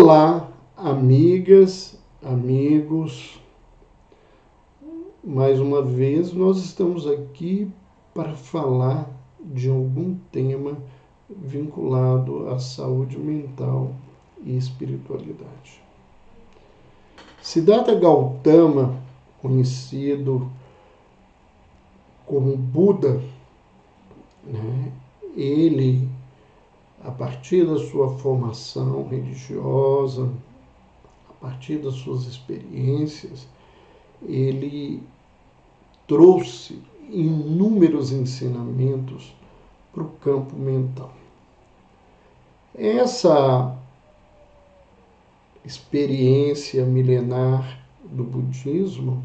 Olá, amigas, amigos. Mais uma vez nós estamos aqui para falar de algum tema vinculado à saúde mental e espiritualidade. Siddhartha Gautama, conhecido como Buda, ele, a partir da sua formação religiosa, a partir das suas experiências, ele trouxe inúmeros ensinamentos para o campo mental. Essa experiência milenar do budismo,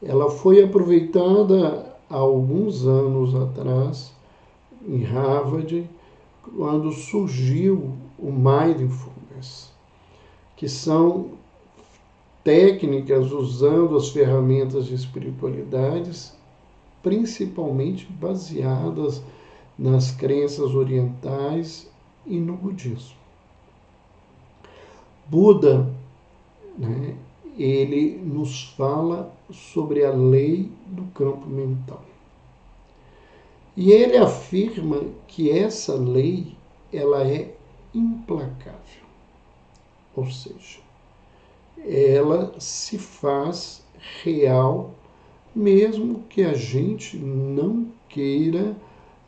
ela foi aproveitada há alguns anos atrás em Harvard, quando surgiu o Mindfulness, que são técnicas usando as ferramentas de espiritualidades, principalmente baseadas nas crenças orientais e no budismo. Buda, ele nos fala sobre a lei do campo mental. E ele afirma que essa lei, ela é implacável. Ou seja, ela se faz real, mesmo que a gente não queira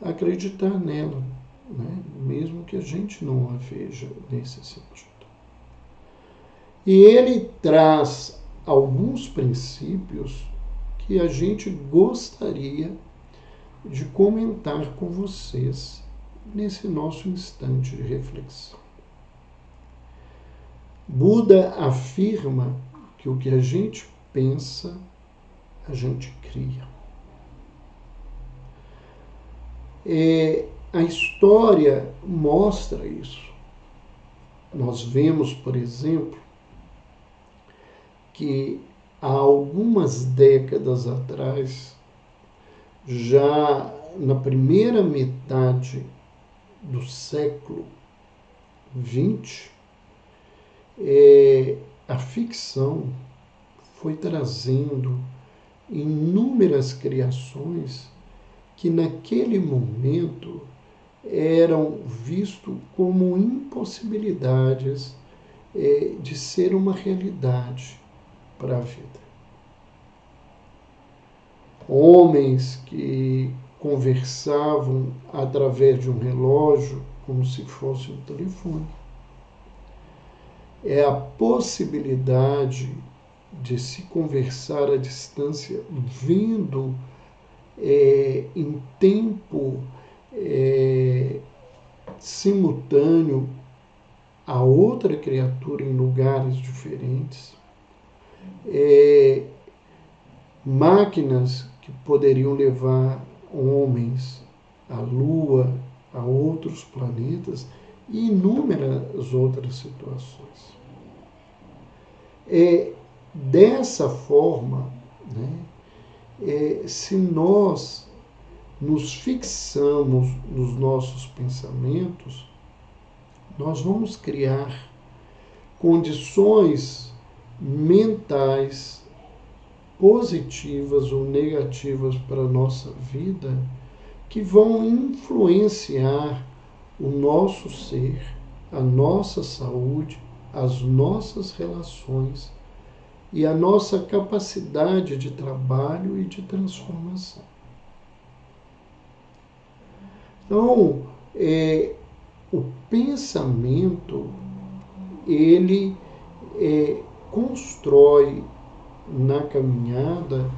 acreditar nela, mesmo que a gente não a veja nesse sentido. E ele traz alguns princípios que a gente gostaria de comentar com vocês nesse nosso instante de reflexão. Buda afirma que o que a gente pensa, a gente cria. A história mostra isso. Nós vemos, por exemplo, que há algumas décadas atrás, já na primeira metade do século XX, a ficção foi trazendo inúmeras criações que naquele momento eram vistos como impossibilidades de ser uma realidade para a vida. Homens que conversavam através de um relógio como se fosse um telefone. É a possibilidade de se conversar à distância, vendo em tempo simultâneo a outra criatura em lugares diferentes. Máquinas que poderiam levar homens à Lua, a outros planetas e inúmeras outras situações. Dessa forma, se nós nos fixamos nos nossos pensamentos, nós vamos criar condições mentais positivas ou negativas para a nossa vida que vão influenciar o nosso ser, a nossa saúde, as nossas relações e a nossa capacidade de trabalho e de transformação. Então, o pensamento, ele constrói na caminhada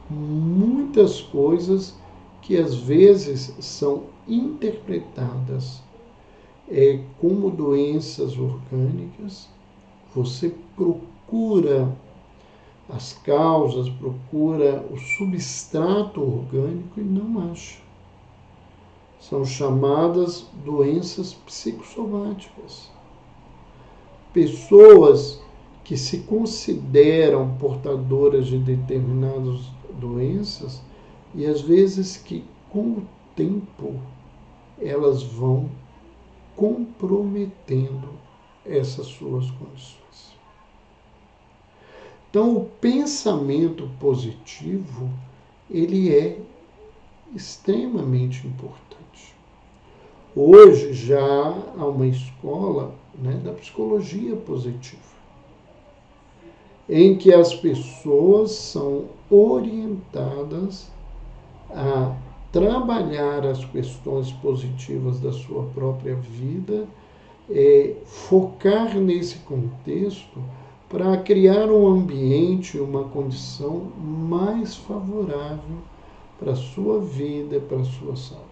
muitas coisas que às vezes são interpretadas como doenças orgânicas. Você procura as causas, procura o substrato orgânico e não acha. São chamadas doenças psicossomáticas. Pessoas que se consideram portadoras de determinadas doenças e às vezes que com o tempo elas vão comprometendo essas suas condições. Então, o pensamento positivo, ele é extremamente importante. Hoje já há uma escola, né, da psicologia positiva, em que as pessoas são orientadas a trabalhar as questões positivas da sua própria vida, focar nesse contexto para criar um ambiente, uma condição mais favorável para a sua vida, para a sua saúde.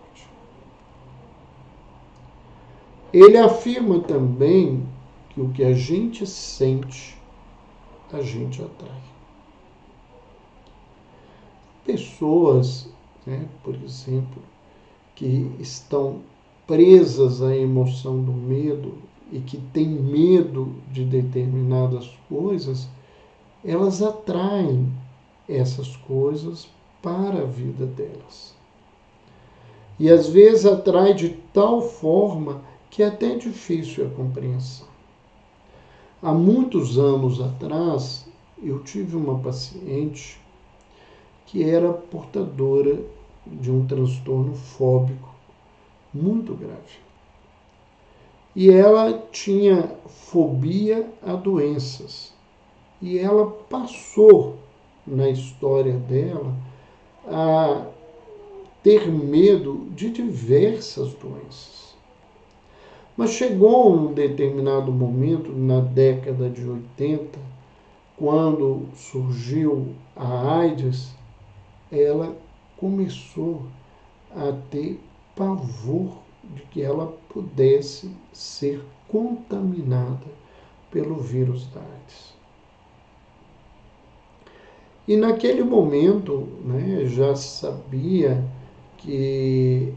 Ele afirma também que o que a gente sente, a gente atrai. Pessoas, né, por exemplo, que estão presas à emoção do medo e que têm medo de determinadas coisas, elas atraem essas coisas para a vida delas. E às vezes atrai de tal forma que é até difícil a compreensão. Há muitos anos atrás, eu tive uma paciente que era portadora de um transtorno fóbico muito grave. E ela tinha fobia a doenças. E ela passou, na história dela, a ter medo de diversas doenças. Mas chegou um determinado momento, na década de 80, quando surgiu a AIDS, ela começou a ter pavor de que ela pudesse ser contaminada pelo vírus da AIDS. E naquele momento, né, já sabia que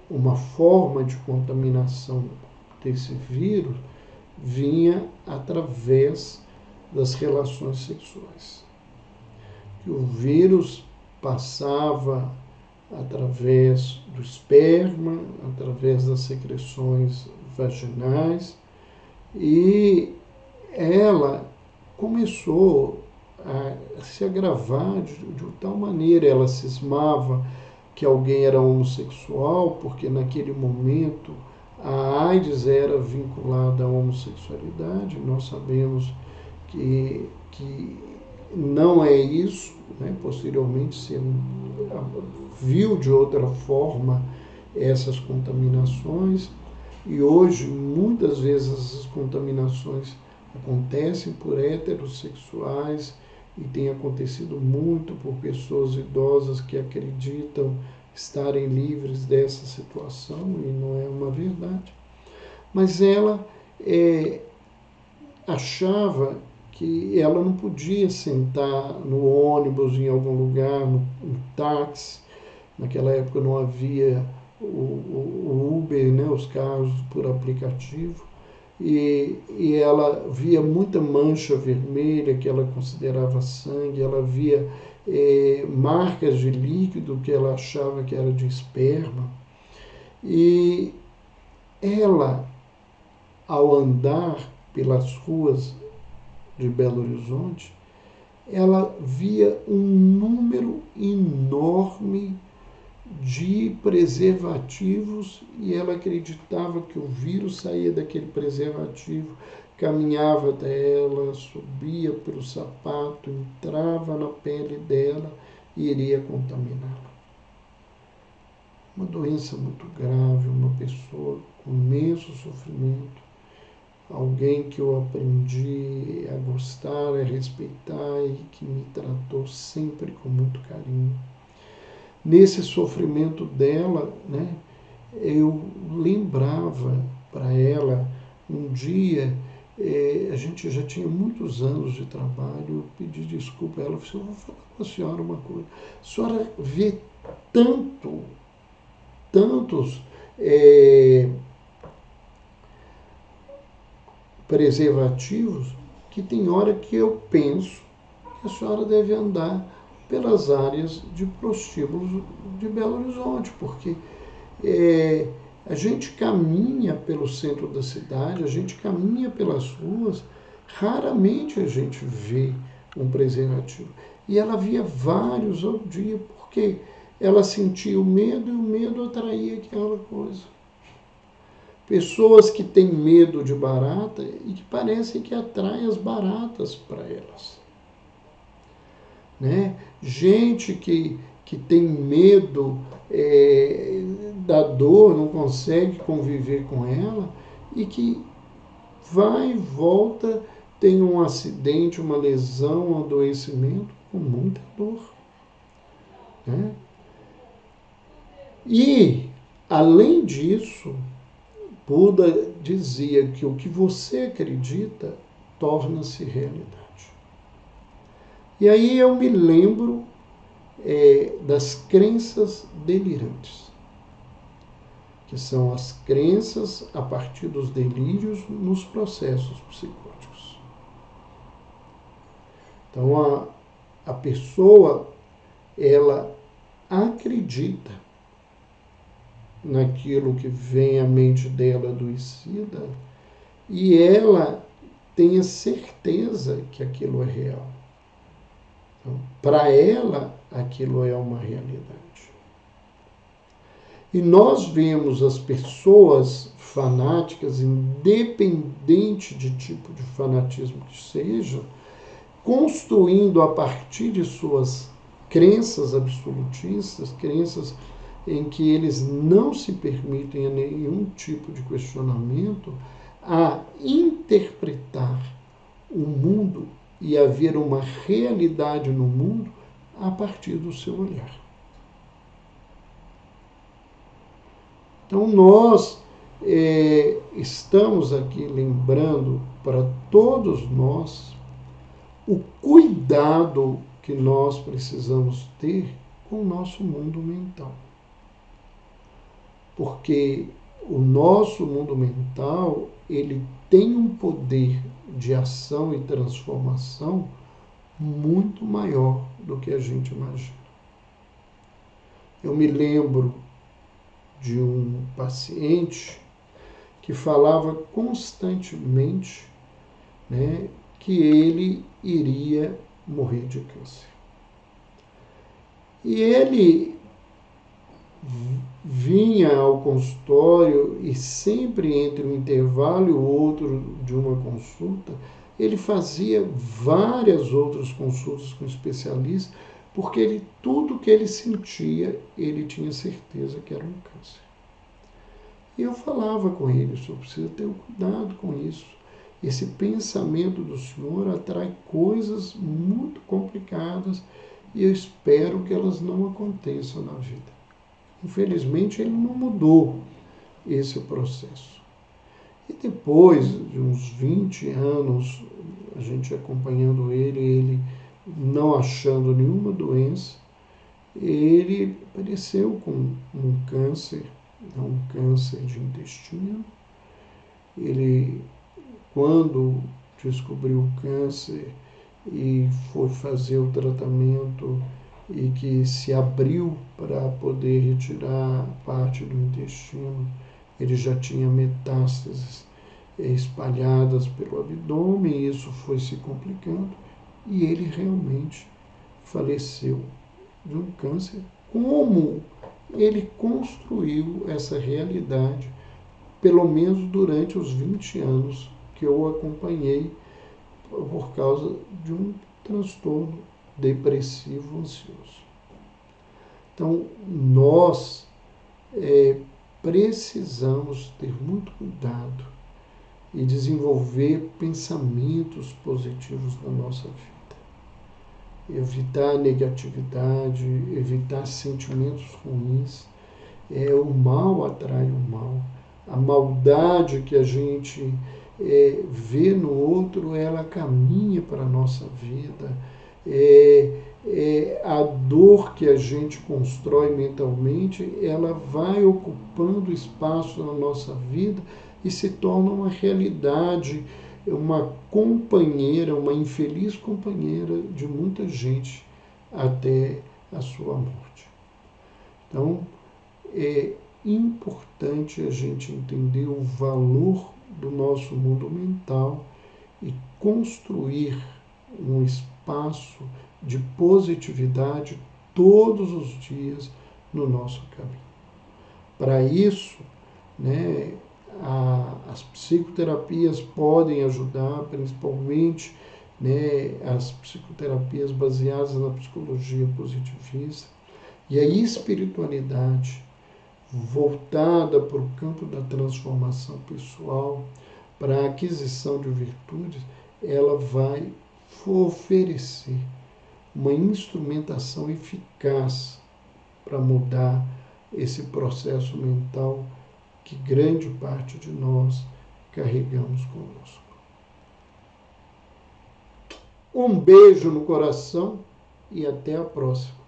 uma forma de contaminação desse vírus vinha através das relações sexuais. Que o vírus passava através do esperma, através das secreções vaginais, e ela começou a se agravar de tal maneira. Ela cismava que alguém era homossexual, porque naquele momento a AIDS era vinculada à homossexualidade. Nós sabemos que não é isso, né? Posteriormente se viu de outra forma essas contaminações, e hoje muitas vezes essas contaminações acontecem por heterossexuais e tem acontecido muito por pessoas idosas que acreditam estarem livres dessa situação, e não é uma verdade. Mas ela achava que ela não podia sentar no ônibus em algum lugar, no táxi. Naquela época não havia o Uber, né, os carros por aplicativo. E ela via muita mancha vermelha que ela considerava sangue, ela via marcas de líquido que ela achava que era de esperma. E ela, ao andar pelas ruas de Belo Horizonte, ela via um número enorme de preservativos e ela acreditava que o vírus saía daquele preservativo, caminhava até ela, subia pelo sapato, entrava na pele dela e iria contaminá-la. Uma doença muito grave, uma pessoa com imenso sofrimento, alguém que eu aprendi a gostar, a respeitar e que me tratou sempre com muito carinho. Nesse sofrimento dela, né, eu lembrava para ela, um dia, a gente já tinha muitos anos de trabalho, eu pedi desculpa a ela, eu falei, eu vou falar com a senhora uma coisa, a senhora vê tantos preservativos que tem hora que eu penso que a senhora deve andar pelas áreas de prostíbulos de Belo Horizonte, porque A gente caminha pelo centro da cidade, a gente caminha pelas ruas, raramente a gente vê um preservativo. E ela via vários ao dia, porque ela sentia o medo e o medo atraía aquela coisa. Pessoas que têm medo de barata e que parecem que atraem as baratas para elas. Né? Gente que tem medo da dor, não consegue conviver com ela e que vai e volta, tem um acidente, uma lesão, um adoecimento com muita dor. Né? E, além disso, Buda dizia que o que você acredita torna-se realidade. E aí eu me lembro das crenças delirantes, que são as crenças a partir dos delírios nos processos psicóticos. Então a pessoa, ela acredita naquilo que vem à mente dela adoecida e ela tem a certeza que aquilo é real. Então, para ela, aquilo é uma realidade. E nós vemos as pessoas fanáticas, independente de tipo de fanatismo que seja, construindo a partir de suas crenças absolutistas, crenças em que eles não se permitem a nenhum tipo de questionamento, a interpretar o mundo e a ver uma realidade no mundo a partir do seu olhar. Então nós estamos aqui lembrando para todos nós o cuidado que nós precisamos ter com o nosso mundo mental. Porque o nosso mundo mental, ele tem um poder de ação e transformação muito maior do que a gente imagina. Eu me lembro de um paciente que falava constantemente, né, que ele iria morrer de câncer. E ele vinha ao consultório e sempre entre um intervalo e o outro de uma consulta, ele fazia várias outras consultas com especialistas, porque tudo que ele sentia, ele tinha certeza que era um câncer. E eu falava com ele, o senhor precisa ter um cuidado com isso. Esse pensamento do senhor atrai coisas muito complicadas e eu espero que elas não aconteçam na vida. Infelizmente, ele não mudou esse processo. E depois de uns 20 anos, a gente acompanhando ele não achando nenhuma doença, ele apareceu com um câncer de intestino. Ele, quando descobriu o câncer e foi fazer o tratamento e que se abriu para poder retirar parte do intestino, ele já tinha metástases espalhadas pelo abdômen, e isso foi se complicando, e ele realmente faleceu de um câncer. Como ele construiu essa realidade, pelo menos durante os 20 anos que eu o acompanhei, por causa de um transtorno depressivo ansioso. Então, nós precisamos ter muito cuidado e desenvolver pensamentos positivos na nossa vida. Evitar negatividade, evitar sentimentos ruins. O mal atrai o mal. A maldade que a gente vê no outro, ela caminha para a nossa vida. A dor que a gente constrói mentalmente, ela vai ocupando espaço na nossa vida e se torna uma realidade, uma companheira, uma infeliz companheira de muita gente até a sua morte. Então, importante a gente entender o valor do nosso mundo mental e construir um espaço de positividade todos os dias no nosso caminho. Para isso, né, as psicoterapias podem ajudar, principalmente, né, as psicoterapias baseadas na psicologia positivista e a espiritualidade voltada para o campo da transformação pessoal, para a aquisição de virtudes, ela vai oferecer uma instrumentação eficaz para mudar esse processo mental que grande parte de nós carregamos conosco. Um beijo no coração e até a próxima.